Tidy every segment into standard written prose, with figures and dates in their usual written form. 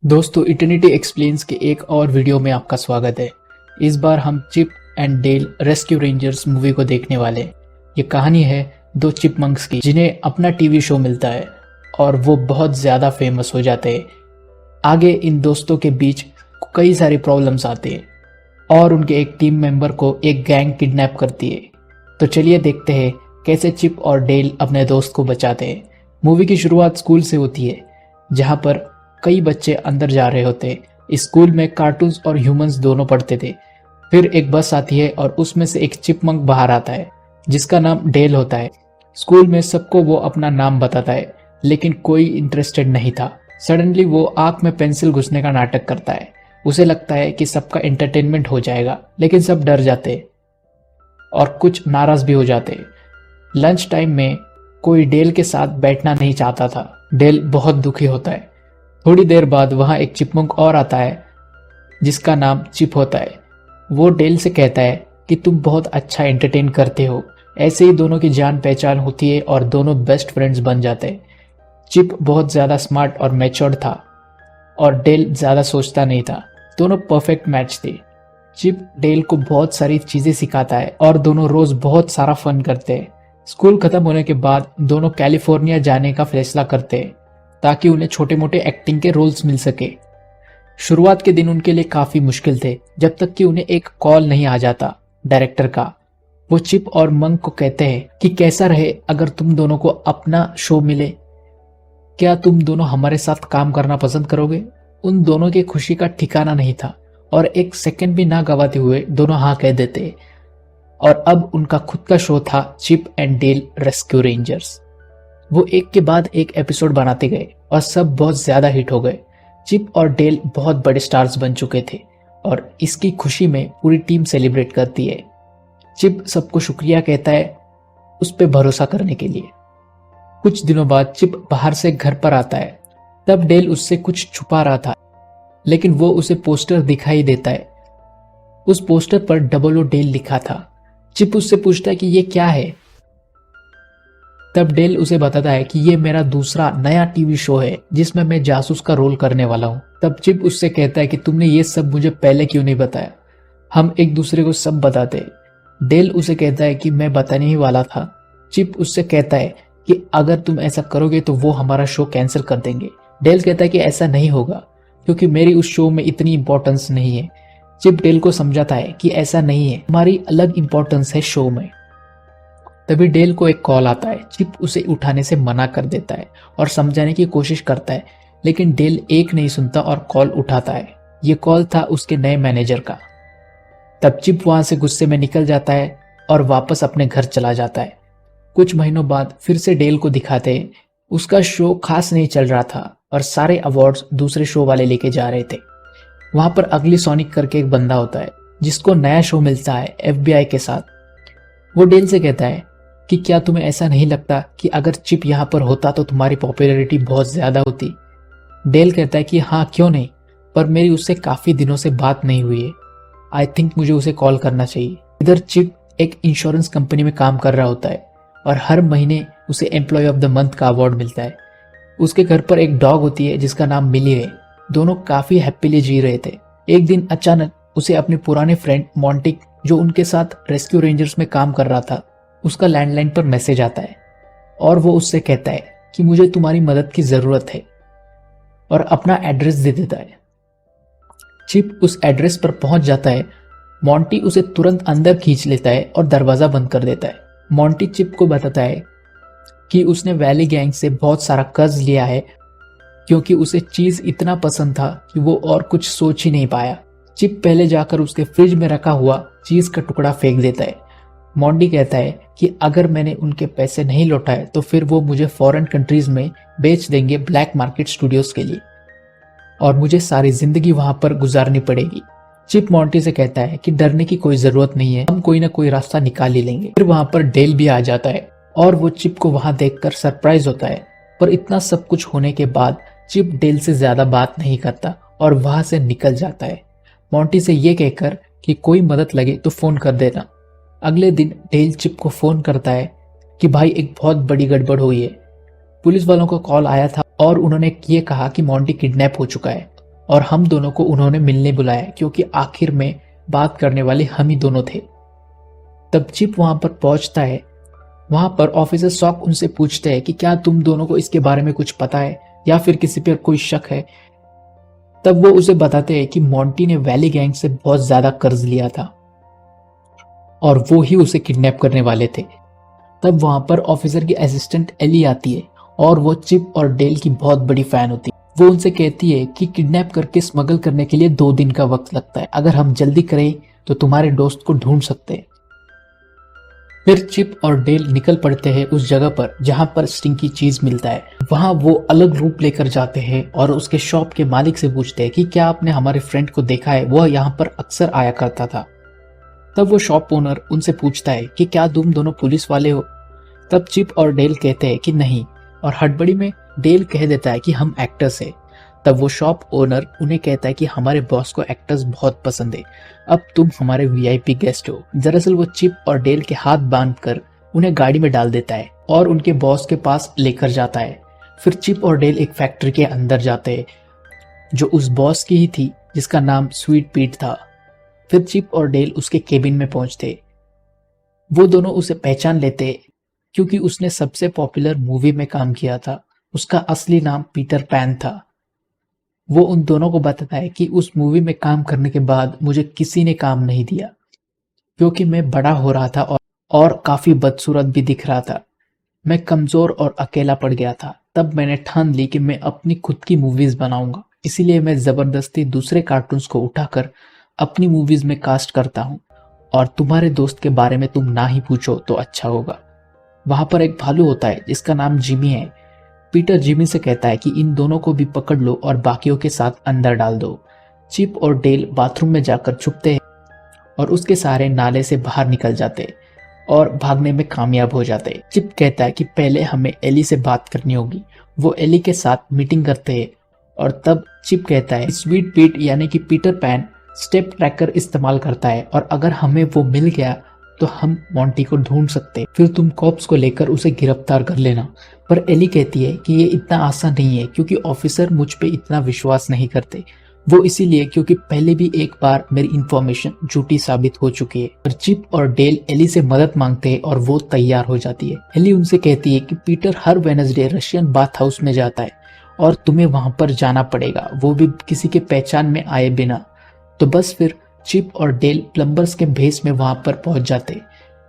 दोस्तों, eternity explains के एक और वीडियो में आपका स्वागत है। इस बार हम Chip and Dale Rescue Rangers movie को देखने वाले हैं। ये कहानी है दो चिपमंक्स की जिन्हें अपना टीवी शो मिलता है और वो बहुत ज़्यादा फेमस हो जाते हैं। आगे इन दोस्तों के बीच कई सारी प्रॉब्लम्स आती है और उनके एक टीम मेंबर को एक गैंग किडनैप करती है। तो चलिए देखते हैं कैसे चिप और डेल अपने दोस्त को बचाते हैं। मूवी की शुरुआत स्कूल से होती है जहाँ पर कई बच्चे अंदर जा रहे होते। इस स्कूल में कार्टून्स और ह्यूमंस दोनों पढ़ते थे। फिर एक बस आती है और उसमें से एक चिपमंक बाहर आता है जिसका नाम डेल होता है। स्कूल में सबको वो अपना नाम बताता है लेकिन कोई इंटरेस्टेड नहीं था। सडनली वो आंख में पेंसिल घुसने का नाटक करता है। उसे लगता है कि सबका एंटरटेनमेंट हो जाएगा, लेकिन सब डर जाते और कुछ नाराज भी हो जाते। लंच टाइम में कोई डेल के साथ बैठना नहीं चाहता था। डेल बहुत दुखी होता है। थोड़ी देर बाद वहां एक चिपमंक और आता है जिसका नाम चिप होता है। वो डेल से कहता है कि तुम बहुत अच्छा एंटरटेन करते हो। ऐसे ही दोनों की जान पहचान होती है और दोनों बेस्ट फ्रेंड्स बन जाते हैं। चिप बहुत ज़्यादा स्मार्ट और मैच्योर्ड था और डेल ज़्यादा सोचता नहीं था। दोनों परफेक्ट मैच थे। चिप डेल को बहुत सारी चीज़ें सिखाता है और दोनों रोज़ बहुत सारा फन करते हैं। स्कूल खत्म होने के बाद दोनों कैलिफोर्निया जाने का फैसला करते हैं ताकि उन्हें छोटे मोटे एक्टिंग के रोल्स मिल सके। शुरुआत के दिन उनके लिए काफी मुश्किल थे जब तक कि उन्हें एक कॉल नहीं आ जाता डायरेक्टर का। वो चिप और मंक को कहते हैं कि कैसा रहे अगर तुम दोनों को अपना शो मिले, क्या तुम दोनों हमारे साथ काम करना पसंद करोगे। उन दोनों की खुशी का ठिकाना नहीं था और एक सेकंड भी ना गवाते हुए दोनों हाँ कह देते और अब उनका खुद का शो था Chip and Dale Rescue Rangers. वो एक के बाद एक एपिसोड बनाते गए और सब बहुत ज्यादा हिट हो गए। चिप और डेल बहुत बड़े स्टार्स बन चुके थे और इसकी खुशी में पूरी टीम सेलिब्रेट करती है। चिप सबको शुक्रिया कहता है उस पर भरोसा करने के लिए। कुछ दिनों बाद चिप बाहर से घर पर आता है। तब डेल उससे कुछ छुपा रहा था लेकिन वो उसे पोस्टर दिखाई देता है। उस पोस्टर पर डबल ओ डेल लिखा था। चिप उससे पूछता है कि ये क्या है। तब डेल उसे बताता है कि ये मेरा दूसरा नया टीवी शो है जिसमें मैं जासूस का रोल करने वाला हूँ। तब चिप उससे कहता है कि तुमने ये सब मुझे पहले क्यों नहीं बताया, हम एक दूसरे को सब बताते। डेल उसे कहता है कि मैं बताने ही वाला था। चिप उससे कहता है कि अगर तुम ऐसा करोगे तो वो हमारा शो कैंसिल कर देंगे। डेल कहता है कि ऐसा नहीं होगा क्योंकि मेरी उस शो में इतनी इंपॉर्टेंस नहीं है। चिप डेल को समझाता है कि ऐसा नहीं है, हमारी अलग इंपॉर्टेंस है शो में। तभी डेल को एक कॉल आता है। चिप उसे उठाने से मना कर देता है और समझाने की कोशिश करता है लेकिन डेल एक नहीं सुनता और कॉल उठाता है। ये कॉल था उसके नए मैनेजर का। तब चिप वहां से गुस्से में निकल जाता है और वापस अपने घर चला जाता है। कुछ महीनों बाद फिर से डेल को दिखाते हैं। उसका शो खास नहीं चल रहा था और सारे अवार्ड्स दूसरे शो वाले लेके जा रहे थे। वहां पर अगली सोनिक करके एक बंदा होता है जिसको नया शो मिलता है FBI के साथ। वो डेल से कहता है कि क्या तुम्हें ऐसा नहीं लगता कि अगर चिप यहाँ पर होता तो तुम्हारी पॉपुलैरिटी बहुत ज्यादा होती। डेल कहता है कि हाँ क्यों नहीं, पर मेरी उससे काफी दिनों से बात नहीं हुई है। आई थिंक मुझे उसे कॉल करना चाहिए। इधर चिप एक इंश्योरेंस कंपनी में काम कर रहा होता है और हर महीने उसे एम्प्लॉय ऑफ द मंथ का अवार्ड मिलता है। उसके घर पर एक डॉग होती है जिसका नाम मिली है। दोनों काफी हैप्पीली जी रहे थे। एक दिन अचानक उसे अपने पुराने फ्रेंड मॉन्टिक, जो उनके साथ रेस्क्यू रेंजर्स में काम कर रहा था, उसका लैंडलाइन पर मैसेज आता है और वो उससे कहता है कि मुझे तुम्हारी मदद की जरूरत है और अपना एड्रेस दे देता है। चिप उस एड्रेस पर पहुंच जाता है। मॉन्टी उसे तुरंत अंदर खींच लेता है और दरवाजा बंद कर देता है। मॉन्टी चिप को बताता है कि उसने वैली गैंग से बहुत सारा कर्ज लिया है क्योंकि उसे चीज इतना पसंद था कि वो और कुछ सोच ही नहीं पाया। चिप पहले जाकर उसके फ्रिज में रखा हुआ चीज का टुकड़ा फेंक देता है। मॉन्टी कहता है कि अगर मैंने उनके पैसे नहीं लौटाए तो फिर वो मुझे फॉरेन कंट्रीज में बेच देंगे ब्लैक मार्केट स्टूडियोज के लिए और मुझे सारी जिंदगी वहां पर गुजारनी पड़ेगी। चिप मॉन्टी से कहता है कि डरने की कोई जरूरत नहीं है, हम कोई ना कोई रास्ता निकाल ही लेंगे। फिर वहां पर डेल भी आ जाता है और वो चिप को वहां देखकर सरप्राइज होता है। पर इतना सब कुछ होने के बाद चिप डेल से ज्यादा बात नहीं करता और वहां से निकल जाता है, मॉन्टी से ये कहकर कि कोई मदद लगे तो फोन कर देना। अगले दिन डेल चिप को फोन करता है कि भाई एक बहुत बड़ी गड़बड़ हुई है। पुलिस वालों का कॉल आया था और उन्होंने ये कहा कि मॉन्टी किडनैप हो चुका है। और हम दोनों को उन्होंने मिलने बुलाया क्योंकि आखिर में बात करने वाले हम ही दोनों थे। तब चिप वहां पर पहुंचता है। वहां पर ऑफिसर सॉक उनसे पूछते हैं कि क्या तुम दोनों को इसके बारे में कुछ पता है या फिर किसी पर कोई शक है। तब वो उसे बताते हैं कि मॉन्टी ने वैली गैंग से बहुत ज्यादा कर्ज लिया था और वो ही उसे किडनैप करने वाले थे। तब वहां पर ऑफिसर की असिस्टेंट एली आती है और वो चिप और डेल की बहुत बड़ी फैन होती है। वो उनसे कहती है कि किडनैप करके स्मगल करने के लिए 2 दिन का वक्त लगता है, अगर हम जल्दी करें तो तुम्हारे दोस्त को ढूंढ सकते हैं। फिर चिप और डेल निकल पड़ते हैं उस जगह पर जहां पर स्टिंकी चीज मिलता है। वहां वो अलग रूप लेकर जाते हैं और उसके शॉप के मालिक से पूछते हैं कि क्या आपने हमारे फ्रेंड को देखा है, वह यहाँ पर अक्सर आया करता था। तब वो शॉप ओनर उनसे पूछता है कि क्या तुम दोनों पुलिस वाले हो। तब चिप और डेल कहते हैं कि नहीं, और हड़बड़ी में डेल कह देता है कि हम एक्टर्स हैं। तब वो शॉप ओनर उन्हें कहता है कि हमारे बॉस को एक्टर्स बहुत पसंद है, अब तुम हमारे वीआईपी गेस्ट हो। दरअसल वो चिप और डेल के हाथ बांधकर उन्हें गाड़ी में डाल देता है और उनके बॉस के पास लेकर जाता है। फिर चिप और डेल एक फैक्ट्री के अंदर जाते हैं जो उस बॉस की ही थी जिसका नाम स्वीट पीट था। फिर चिप और डेल उसके केबिन में पहुंचते। वो दोनों उसे पहचान लेते क्योंकि उसने सबसे पॉपुलर मूवी में काम किया था। उसका असली नाम पीटर पैन था। वो उन दोनों को बताता है कि उस मूवी में काम करने के बाद मुझे किसी ने काम नहीं दिया क्योंकि मैं बड़ा हो रहा था और काफी बदसूरत भी दिख रहा था। मैं कमजोर और अकेला पड़ गया था। तब मैंने ठान ली कि मैं अपनी खुद की मूवीज बनाऊंगा, इसीलिए मैं जबरदस्ती दूसरे कार्टून्स को उठाकर अपनी मूवीज में कास्ट करता हूँ। और तुम्हारे दोस्त के बारे में तुम ना ही पूछो तो अच्छा होगा। वहां पर एक भालू होता है जिसका नाम जिमी है। पीटर जिमी से कहता है कि इन दोनों को भी पकड़ लो और बाकियों के साथ अंदर डाल दो। चिप और डेल बाथरूम में जाकर छुपते हैं और उसके सारे नाले से बाहर निकल जाते और भागने में कामयाब हो जाते। चिप कहता है कि पहले हमें एली से बात करनी होगी। वो एली के साथ मीटिंग करते हैं और तब चिप कहता है स्वीट पीट यानी कि पीटर पैन स्टेप ट्रैकर इस्तेमाल करता है और अगर हमें वो मिल गया तो हम मॉन्टी को ढूंढ सकते हैं। फिर तुम कॉप्स को लेकर उसे गिरफ्तार कर लेना। पर एली कहती है कि ये इतना आसान नहीं है क्योंकि ऑफिसर मुझ पे इतना विश्वास नहीं करते। वो इसीलिए क्योंकि पहले भी एक बार मेरी इंफॉर्मेशन झूठी साबित हो चुकी है। पर चिप और डेल एली से मदद मांगते हैं और वो तैयार हो जाती है। एली उनसे कहती है कि पीटर हर वेडनेसडे रशियन बाथ हाउस में जाता है और तुम्हें वहां पर जाना पड़ेगा, वो भी किसी के पहचान में आए बिना। तो बस फिर चिप और डेल प्लम्बर्स के भेस में वहां पर पहुंच जाते।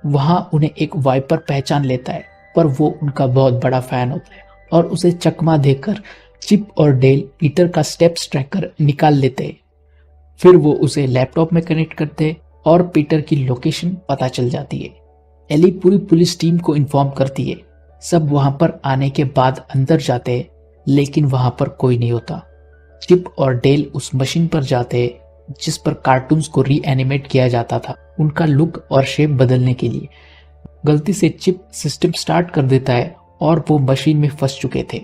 वहां उन्हें एक वाइपर पहचान लेता है पर वो उनका बहुत बड़ा फैन होता है और उसे चकमा देकर चिप और डेल पीटर का स्टेप्स ट्रैकर निकाल लेते। फिर वो उसे लैपटॉप में कनेक्ट करते और पीटर की लोकेशन पता चल जाती है। एली पूरी पुलिस टीम को इन्फॉर्म करती है। सब वहां पर आने के बाद अंदर जाते लेकिन वहां पर कोई नहीं होता। चिप और डेल उस मशीन पर जाते जिस पर कार्टून्स को रीएनिमेट किया जाता था, उनका लुक और शेप बदलने के लिए। गलती से चिप सिस्टम स्टार्ट कर देता है और वो मशीन में फंस चुके थे।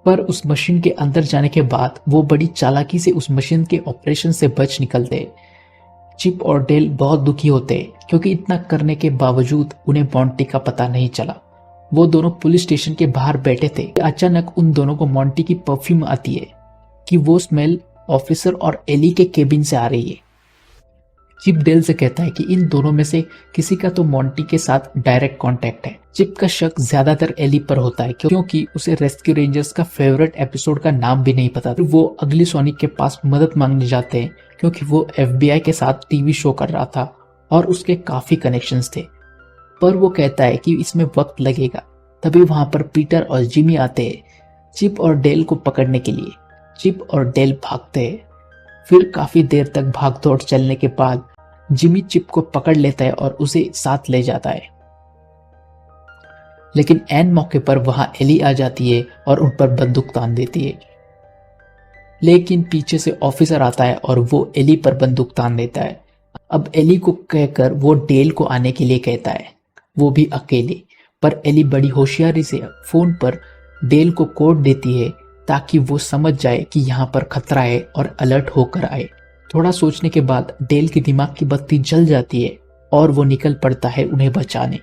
पर उस मशीन के अंदर जाने के बाद वो बड़ी चालाकी से उस मशीन के ऑपरेशन से बच निकलते। चिप और डेल बहुत दुखी होते क्योंकि इतना करने के बावजूद उन्हें मॉन्टी का पता नहीं चला। वो दोनों पुलिस स्टेशन के बाहर बैठे थे। अचानक उन दोनों को मॉन्टी की परफ्यूम आती है कि वो स्मेल ऑफिसर और एली के केबिन से आ रही है। चिप डेल से कहता है कि इन दोनों में से किसी का तो मॉन्टी के साथ डायरेक्ट कांटेक्ट है। चिप का शक ज्यादातर एली पर होता है क्योंकि उसे रेस्क्यू रेंजर्स का फेवरेट एपिसोड का नाम भी नहीं पता। वो अगली सोनिक के पास मदद मांगने जाते हैं क्योंकि वो एफबीआई के साथ टीवी शो कर रहा था और उसके काफी कनेक्शंस थे। पर वो कहता है कि इसमें वक्त लगेगा। तभी वहां पर पीटर और जिमी आते हैं चिप और डेल को पकड़ने के लिए। चिप और डेल भागते हैं। फिर काफी देर तक भाग दौड़ चलने के बाद जिमी चिप को पकड़ लेता है और उसे साथ ले जाता है। लेकिन एन मौके पर वहां एली आ जाती है और उन पर बंदूक तान देती है। लेकिन पीछे से ऑफिसर आता है और वो एली पर बंदूक तान देता है। अब एली को कहकर वो डेल को आने के लिए कहता है, वो भी अकेले। पर एली बड़ी होशियारी से फोन पर डेल को कोड देती है ताकि वो समझ जाए कि यहाँ पर खतरा है और अलर्ट होकर आए। थोड़ा सोचने के बाद डेल की दिमाग की बत्ती जल जाती है और वो निकल पड़ता है उन्हें बचाने।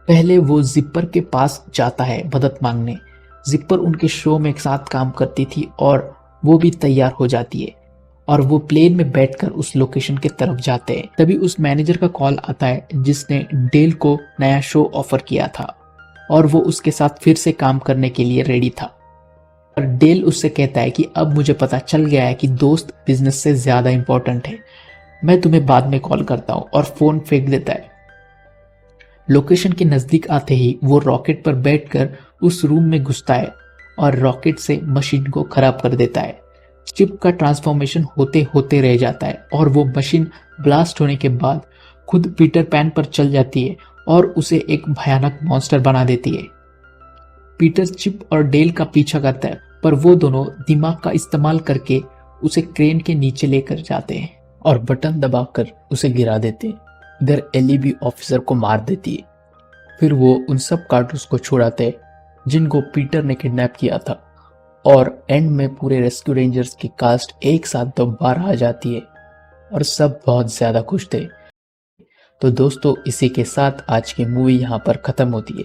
पहले वो जिप्पर के पास जाता है मदद मांगने। जिप्पर उनके शो में एक साथ काम करती थी और वो भी तैयार हो जाती है और वो प्लेन में बैठकर उस लोकेशन की तरफ जाते हैं। तभी उस मैनेजर का कॉल आता है जिसने डेल को नया शो ऑफर किया था और वो उसके साथ फिर से काम करने के लिए रेडी था। और डेल उससे कहता है कि अब मुझे पता चल गया है कि दोस्त बिजनेस से ज्यादा इंपॉर्टेंट है, मैं तुम्हें बाद में कॉल करता हूँ, और फोन फेंक देता है। लोकेशन के नजदीक आते ही वो रॉकेट पर बैठकर उस रूम में घुसता है और रॉकेट से मशीन को खराब कर देता है। चिप का ट्रांसफॉर्मेशन होते होते रह जाता है और वो मशीन ब्लास्ट होने के बाद खुद पीटर पैन पर चल जाती है और उसे एक भयानक मॉन्स्टर बना देती है। पीटर चिप और डेल का पीछा करता है, पर वो दोनों दिमाग का इस्तेमाल करके उसे क्रेन के नीचे लेकर जाते हैं और बटन दबाकर उसे गिरा देते हैं। इधर एली भी ऑफिसर को मार देती है। फिर वो उन सब कार्टून्स को छुड़ाते हैं जिनको पीटर ने किडनैप किया था, और एंड में पूरे रेस्क्यू रेंजर्स की कास्ट एक साथ दोबारा आ जाती है और सब बहुत ज्यादा खुश थे। तो दोस्तों, इसी के साथ आज की मूवी यहाँ पर खत्म होती है।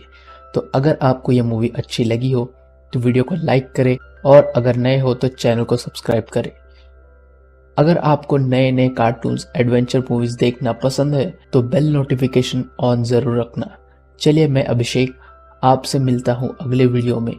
तो अगर आपको यह मूवी अच्छी लगी हो तो वीडियो को लाइक करें, और अगर नए हो तो चैनल को सब्सक्राइब करें। अगर आपको नए नए कार्टून्स एडवेंचर मूवीज देखना पसंद है तो बेल नोटिफिकेशन ऑन जरूर रखना। चलिए, मैं अभिषेक आपसे मिलता हूँ अगले वीडियो में।